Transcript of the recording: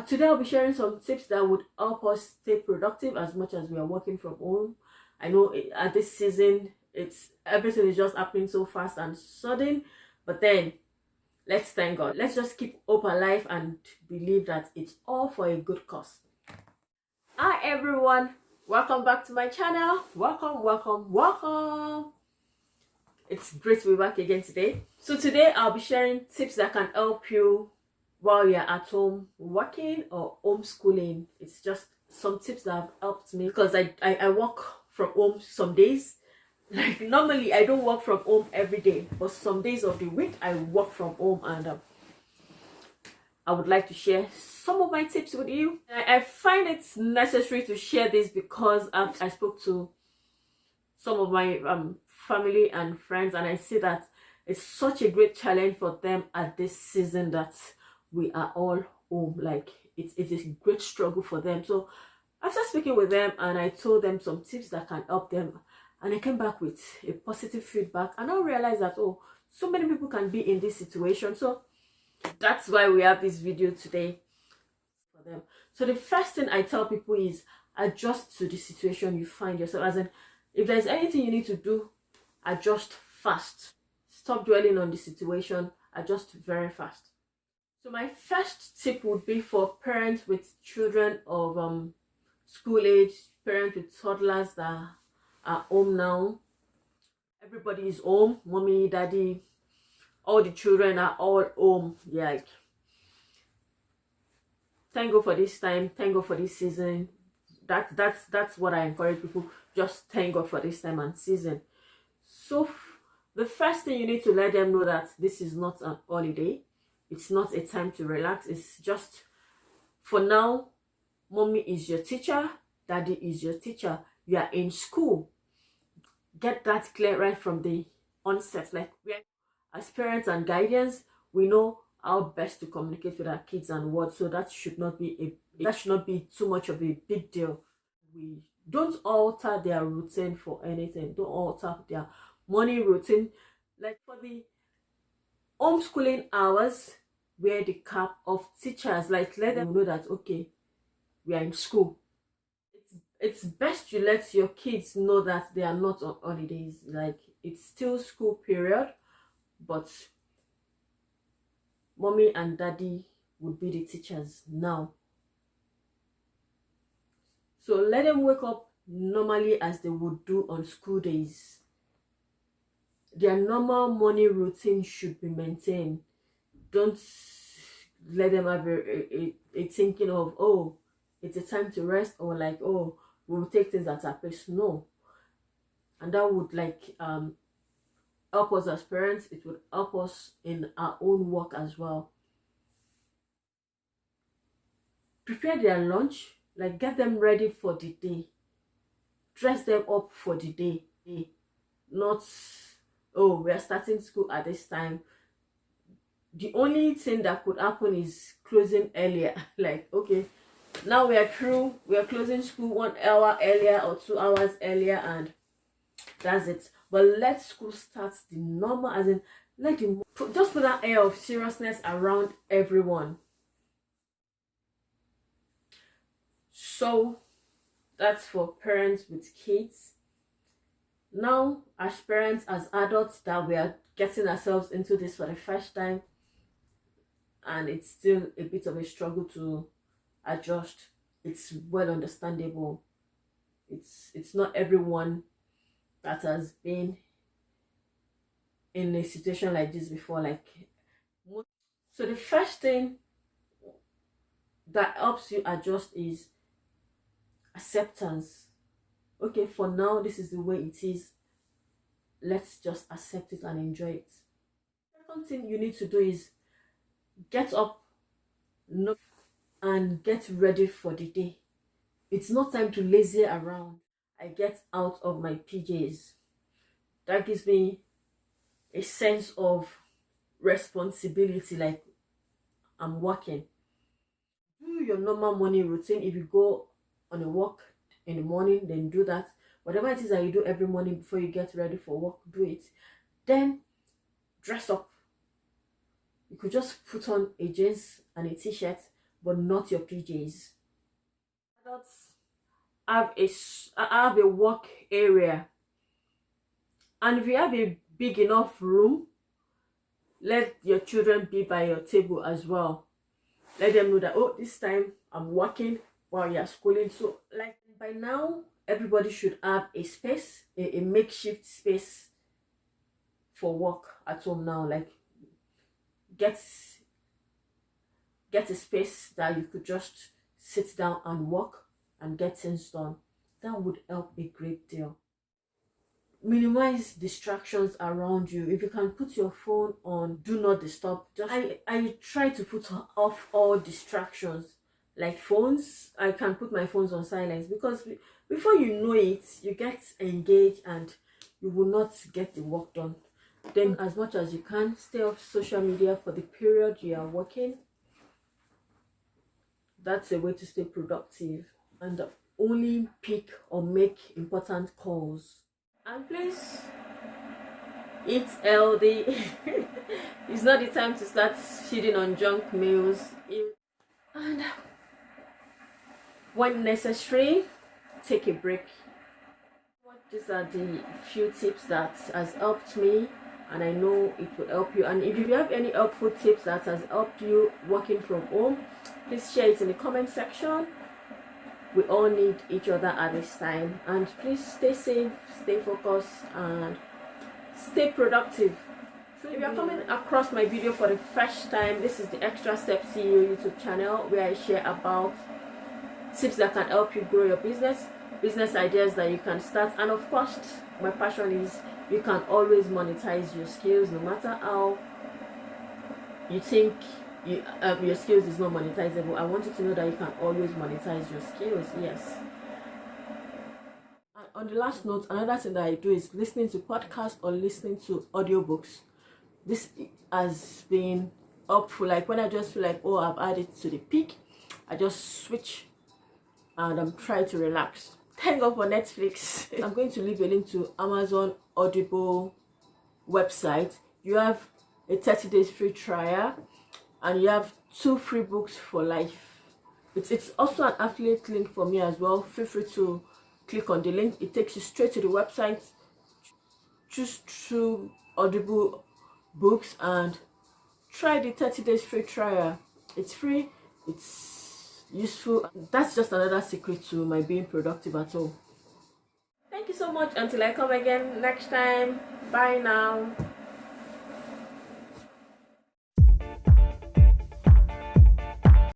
Today I'll be sharing some tips that would help us stay productive as much as we are working from home. I know at this season, everything is just happening so fast and sudden, but then let's thank God. Let's just keep hope alive and believe that it's all for a good cause. Hi everyone, welcome back to my channel. Welcome. It's great to be back again today. So today I'll be sharing tips that can help you while you're at home working or homeschooling. It's just some tips that have helped me because I work from home some days. Like normally I don't work from home every day, but some days of the week I work from home, and I would like to share some of my tips with you. I find it necessary to share this because I spoke to some of my family and friends, and I see that it's such a great challenge for them at this season that we are all home. Like it's a great struggle for them. So after speaking with them, and I told them some tips that can help them, and I came back with a positive feedback, and I realized that so many people can be in this situation. So that's why we have this video today for them. So the first thing I tell people is adjust to the situation you find yourself. As in, if there's anything you need to do, adjust fast. Stop dwelling on the situation, adjust very fast. So my first tip would be for parents with children of school age, parents with toddlers that are home now. Everybody is home, mommy, daddy, all the children are all home. Yeah, like, thank God for this time, thank God for this season. That's what I encourage people. Just thank God for this time and season. So the first thing you need to let them know that this is not an holiday. It's not a time to relax. It's just for now. Mommy is your teacher, daddy is your teacher. You are in school. Get that clear right from the onset. Like, as parents and guardians, we know how best to communicate with our kids and what. So that should not be too much of a big deal. We don't alter their routine for anything. Don't alter their morning routine. Like for the homeschooling hours, wear the cap of teachers. Like, let them know that okay, we are in school. It's best you let your kids know that they are not on holidays. Like, it's still school period, but mommy and daddy would be the teachers now. So let them wake up normally as they would do on school days. Their normal morning routine should be maintained. Don't let them have a thinking of, oh, it's a time to rest, or like, oh, we'll take things at our pace. No. And that would help us as parents. It would help us in our own work as well. Prepare their lunch. Like, get them ready for the day. Dress them up for the day. Not, oh, we are starting school at this time. The only thing that could happen is closing earlier. Like, okay, now we are through. We are closing school 1 hour earlier or 2 hours earlier, and that's it. But let school start the normal, as in, just put that air of seriousness around everyone. So that's for parents with kids. Now, as parents, as adults, that we are getting ourselves into this for the first time, and it's still a bit of a struggle to adjust. It's well understandable. It's not everyone that has been in a situation like this before. Like, so the first thing that helps you adjust is acceptance. Okay, for now this is the way it is. Let's just accept it and enjoy it. Second thing you need to do is get up and get ready for the day. It's not time to lazy around. I get out of my PJs. That gives me a sense of responsibility, like I'm working. Do your normal morning routine. If you go on a walk in the morning, then do that. Whatever it is that you do every morning before you get ready for work, do it. Then dress up. You could just put on a jeans and a t-shirt, but not your PJs. Adults have a work area, and if you have a big enough room, let your children be by your table as well. Let them know that, oh, this time I'm working while you're schooling. So like by now, everybody should have a space, a makeshift space for work at home now. Like get a space that you could just sit down and work and get things done. That would help a great deal. Minimize distractions around you. If you can put your phone on do not disturb, just I try to put off all distractions, like phones. I can put my phones on silence, because before you know it, you get engaged and you will not get the work done. Then as much as you can, stay off social media for the period you are working. That's a way to stay productive, and only pick or make important calls. And please eat healthy. It's not the time to start feeding on junk meals. And when necessary, take a break. These are the few tips that has helped me, and I know it will help you. And if you have any helpful tips that has helped you working from home, please share it in the comment section. We all need each other at this time, and please stay safe, stay focused, and stay productive. So if you're coming across my video for the first time, this is the ExtraStepsCeo YouTube channel, where I share about tips that can help you grow your business ideas that you can start, and of course my passion is you can always monetize your skills. No matter how you think your skills is not monetizable, I want you to know that you can always monetize your skills. Yes. And on the last note, another thing that I do is listening to podcasts or listening to audiobooks. This has been helpful. Like when I just feel like, oh, I've added to the peak, I just switch and I'm trying to relax. Thank God for Netflix. I'm going to leave a link to Amazon Audible website. You have a 30 days free trial, and you have 2 free books for life. It's also an affiliate link for me as well. Feel free to click on the link. It takes you straight to the website. Choose 2 Audible books and try the 30 days free trial. It's free, it's useful. That's just another secret to my being productive at all. Thank you so much. Until I come again next time. Bye now.